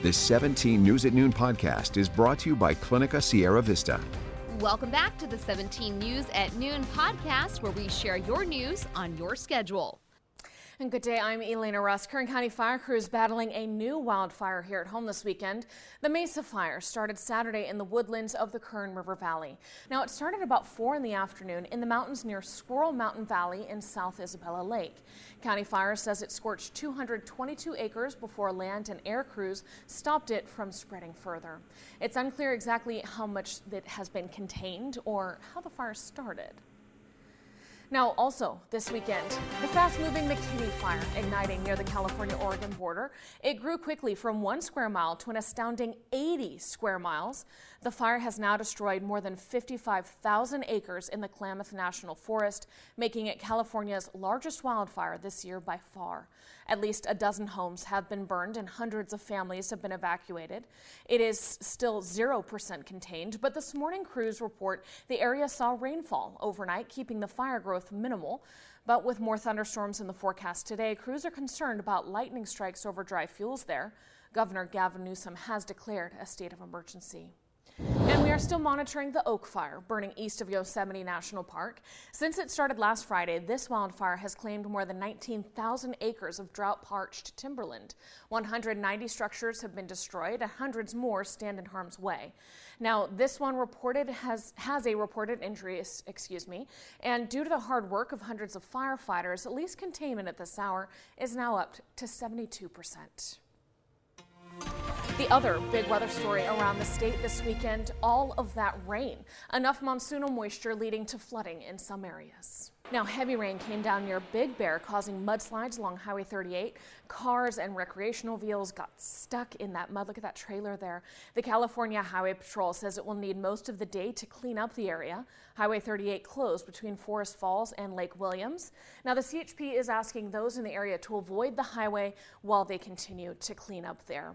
This 17 News at Noon podcast is brought to you by Clinica Sierra Vista. Welcome back to the 17 News at Noon podcast, where we share your news on your schedule. And good day, I'm Elena Russ. Kern County fire crews battling a new wildfire here at home this weekend. The Mesa fire started Saturday in the woodlands of the Kern River Valley. Now, it started about 4 in the afternoon in the mountains near Squirrel Mountain Valley in South Isabella Lake. County Fire says it scorched 222 acres before land and air crews stopped it from spreading further. It's unclear exactly how much it has been contained or how the fire started. Now, also this weekend, the fast-moving Mckinney fire igniting near the California-Oregon border. It grew quickly from 1 square mile to an astounding 80 square miles. The fire has now destroyed more than 55,000 acres in the Klamath National Forest, making it California's largest wildfire this year by far. At least a dozen homes have been burned and hundreds of families have been evacuated. It is still 0% contained, but this morning crews report the area saw rainfall overnight, keeping the fire growth minimal. But with more thunderstorms in the forecast today, crews are concerned about lightning strikes over dry fuels there. Governor Gavin Newsom has declared a state of emergency. And we are still monitoring the Oak Fire burning east of Yosemite National Park. Since it started last Friday, this wildfire has claimed more than 19,000 acres of drought-parched timberland. 190 structures have been destroyed and hundreds more stand in harm's way. Now, this one has a reported injury, and due to the hard work of hundreds of firefighters, at least containment at this hour is now up to 72%. The other big weather story around the state this weekend, all of that rain. Enough monsoonal moisture leading to flooding in some areas. Now, heavy rain came down near Big Bear, causing mudslides along Highway 38. Cars and recreational vehicles got stuck in that mud. Look at that trailer there. The California Highway Patrol says it will need most of the day to clean up the area. Highway 38 closed between Forest Falls and Lake Williams. Now, the CHP is asking those in the area to avoid the highway while they continue to clean up there.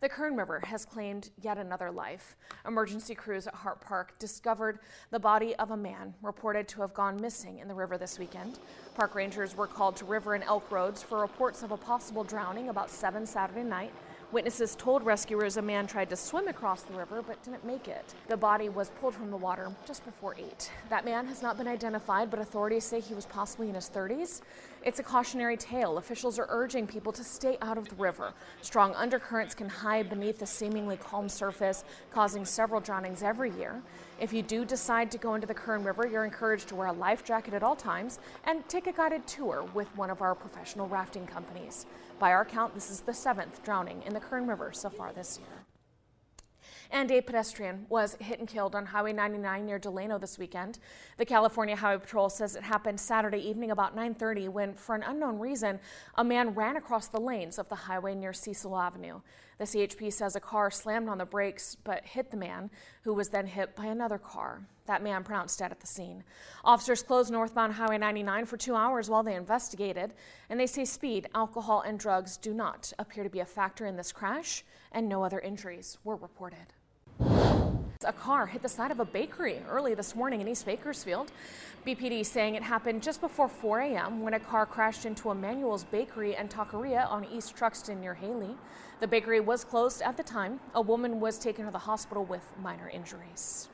The Kern River has claimed yet another life. Emergency crews at Hart Park discovered the body of a man reported to have gone missing in the river this weekend. Park rangers were called to River and Elk Roads for reports of a possible drowning about 7 Saturday night. Witnesses told rescuers a man tried to swim across the river but didn't make it. The body was pulled from the water just before 8. That man has not been identified, but authorities say he was possibly in his 30s. It's a cautionary tale. Officials are urging people to stay out of the river. Strong undercurrents can hide beneath the seemingly calm surface, causing several drownings every year. If you do decide to go into the Kern River, you're encouraged to wear a life jacket at all times and take a guided tour with one of our professional rafting companies. By our count, this is the 7th drowning in the Kern River so far this year. And a pedestrian was hit and killed on Highway 99 near Delano this weekend. The California Highway Patrol says it happened Saturday evening about 9:30 when, for an unknown reason, a man ran across the lanes of the highway near Cecil Avenue. The CHP says a car slammed on the brakes but hit the man, who was then hit by another car. That man pronounced dead at the scene. Officers closed northbound Highway 99 for 2 hours while they investigated, and they say speed, alcohol, and drugs do not appear to be a factor in this crash, and no other injuries were reported. A car hit the side of a bakery early this morning in East Bakersfield. BPD saying it happened just before 4 a.m. when a car crashed into Emmanuel's Bakery and Taqueria on East Truxton near Haley. The bakery was closed at the time. A woman was taken to the hospital with minor injuries.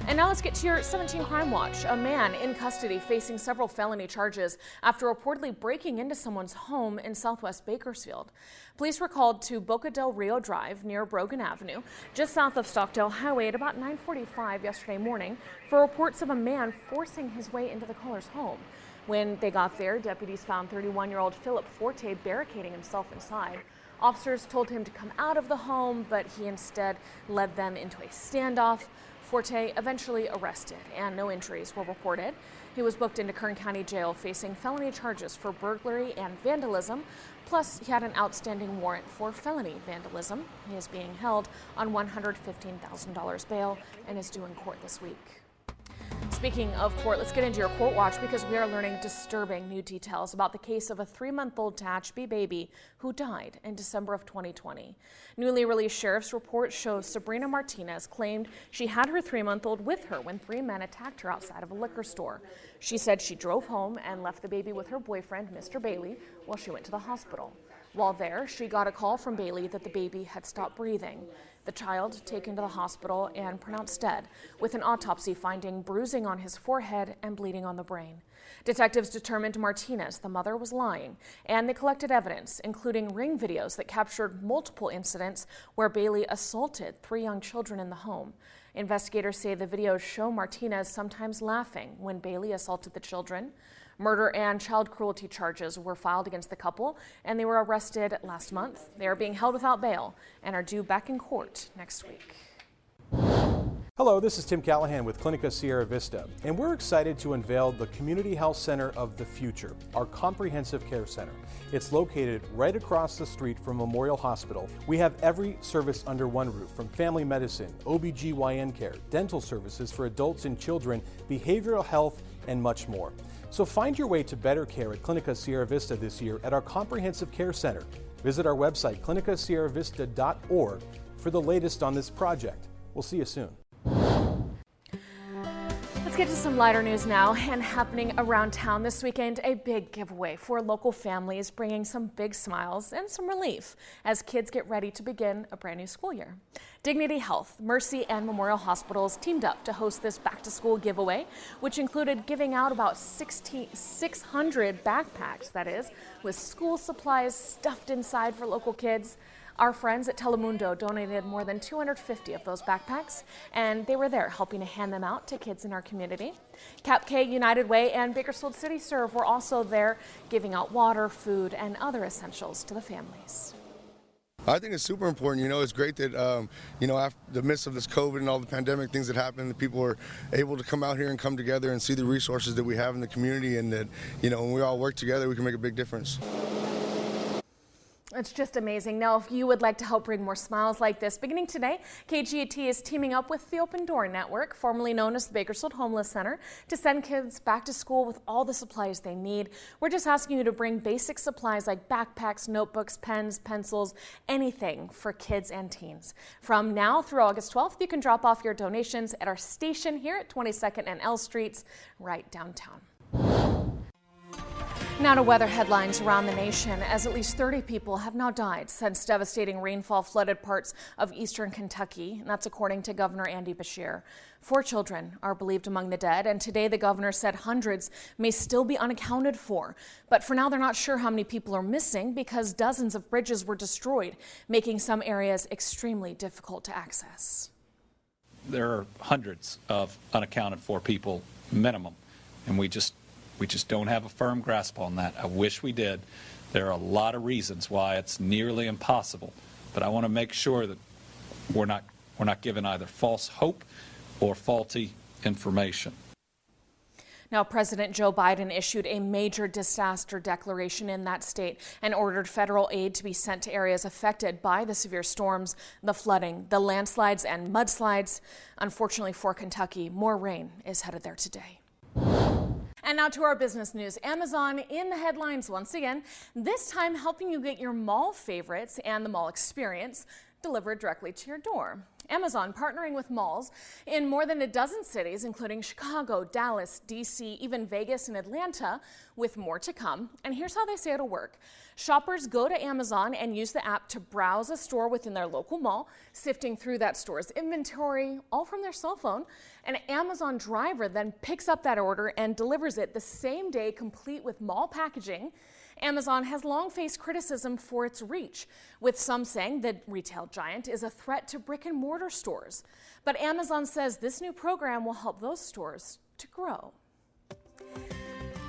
And now let's get to your 17 Crime Watch. A man in custody facing several felony charges after reportedly breaking into someone's home in southwest Bakersfield. Police were called to Boca del Rio Drive near Brogan Avenue, just south of Stockdale Highway at about 9:45 yesterday morning for reports of a man forcing his way into the caller's home. When they got there, deputies found 31-year-old Philip Forte barricading himself inside. Officers told him to come out of the home, but he instead led them into a standoff. Forte eventually arrested, and no injuries were reported. He was booked into Kern County Jail facing felony charges for burglary and vandalism. Plus, he had an outstanding warrant for felony vandalism. He is being held on $115,000 bail and is due in court this week. Speaking of court, let's get into your court watch because we are learning disturbing new details about the case of a 3-month-old Tehachapi baby who died in December of 2020. Newly released sheriff's report shows Sabrina Martinez claimed she had her 3-month-old with her when 3 men attacked her outside of a liquor store. She said she drove home and left the baby with her boyfriend, Mr. Bailey, while she went to the hospital. While there, she got a call from Bailey that the baby had stopped breathing. The child taken to the hospital and pronounced dead, with an autopsy finding bruising on his forehead and bleeding on the brain. Detectives determined Martinez, the mother, was lying, and they collected evidence, including ring videos that captured multiple incidents where Bailey assaulted 3 young children in the home. Investigators say the videos show Martinez sometimes laughing when Bailey assaulted the children. Murder and child cruelty charges were filed against the couple, and they were arrested last month. They are being held without bail and are due back in court next week. Hello, this is Tim Callahan with Clinica Sierra Vista, and we're excited to unveil the Community Health Center of the Future, our comprehensive care center. It's located right across the street from Memorial Hospital. We have every service under one roof, from family medicine, OBGYN care, dental services for adults and children, behavioral health, and much more. So find your way to better care at Clinica Sierra Vista this year at our comprehensive care center. Visit our website, clinicasierravista.org, for the latest on this project. We'll see you soon. Let's get to some lighter news now. And happening around town this weekend, a big giveaway for local families, bringing some big smiles and some relief as kids get ready to begin a brand new school year. Dignity Health, Mercy, and Memorial Hospitals teamed up to host this back-to-school giveaway, which included giving out about 600 backpacks, that is, with school supplies stuffed inside for local kids. Our friends at Telemundo donated more than 250 of those backpacks, and they were there helping to hand them out to kids in our community. Cap K, United Way, and Bakersfield City Serve were also there giving out water, food, and other essentials to the families. I think it's super important. You know, it's great that, after the midst of this COVID and all the pandemic things that happened, that people are able to come out here and come together and see the resources that we have in the community, and that, when we all work together, we can make a big difference. It's just amazing. Now, if you would like to help bring more smiles like this, beginning today, KGET is teaming up with the Open Door Network, formerly known as the Bakersfield Homeless Center, to send kids back to school with all the supplies they need. We're just asking you to bring basic supplies like backpacks, notebooks, pens, pencils, anything for kids and teens. From now through August 12th, you can drop off your donations at our station here at 22nd and L Streets, right downtown. Now to weather headlines around the nation, as at least 30 people have now died since devastating rainfall flooded parts of eastern Kentucky, and that's according to Governor Andy Beshear. 4 children are believed among the dead, and today the governor said hundreds may still be unaccounted for. But for now, they're not sure how many people are missing because dozens of bridges were destroyed, making some areas extremely difficult to access. There are hundreds of unaccounted for people minimum, and we just don't have a firm grasp on that. I wish we did. There are a lot of reasons why it's nearly impossible, but I want to make sure that we're not giving either false hope or faulty information. Now, President Joe Biden issued a major disaster declaration in that state and ordered federal aid to be sent to areas affected by the severe storms, the flooding, the landslides, and mudslides. Unfortunately for Kentucky, more rain is headed there today. And now to our business news. Amazon in the headlines once again, this time helping you get your mall favorites and the mall experience delivered directly to your door. Amazon partnering with malls in more than a dozen cities, including Chicago, Dallas, DC, even Vegas and Atlanta, with more to come. And here's how they say it'll work. Shoppers go to Amazon and use the app to browse a store within their local mall, sifting through that store's inventory, all from their cell phone. An Amazon driver then picks up that order and delivers it the same day, complete with mall packaging. Amazon has long faced criticism for its reach, with some saying the retail giant is a threat to brick and mortar stores. But Amazon says this new program will help those stores to grow.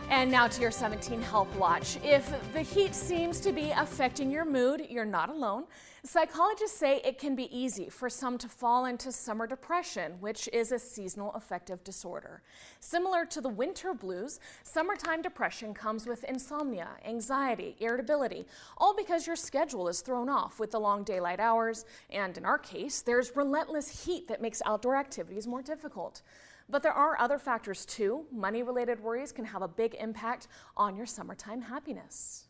And now to your 17 Health Watch. If the heat seems to be affecting your mood, you're not alone. Psychologists say it can be easy for some to fall into summer depression, which is a seasonal affective disorder. Similar to the winter blues, summertime depression comes with insomnia, anxiety, irritability, all because your schedule is thrown off with the long daylight hours, and in our case, there's relentless heat that makes outdoor activities more difficult. But there are other factors too. Money-related worries can have a big impact on your summertime happiness.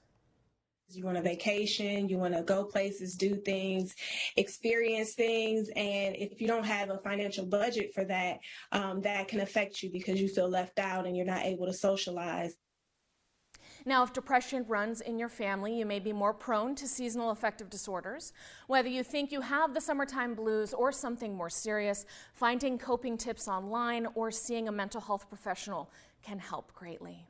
You want to vacation, you want to go places, do things, experience things, and if you don't have a financial budget for that, that can affect you because you feel left out and you're not able to socialize. Now, if depression runs in your family, you may be more prone to seasonal affective disorders. Whether you think you have the summertime blues or something more serious, finding coping tips online or seeing a mental health professional can help greatly.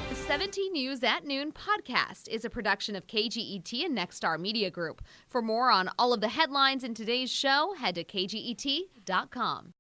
The 17 News at Noon podcast is a production of KGET and Nexstar Media Group. For more on all of the headlines in today's show, head to kget.com.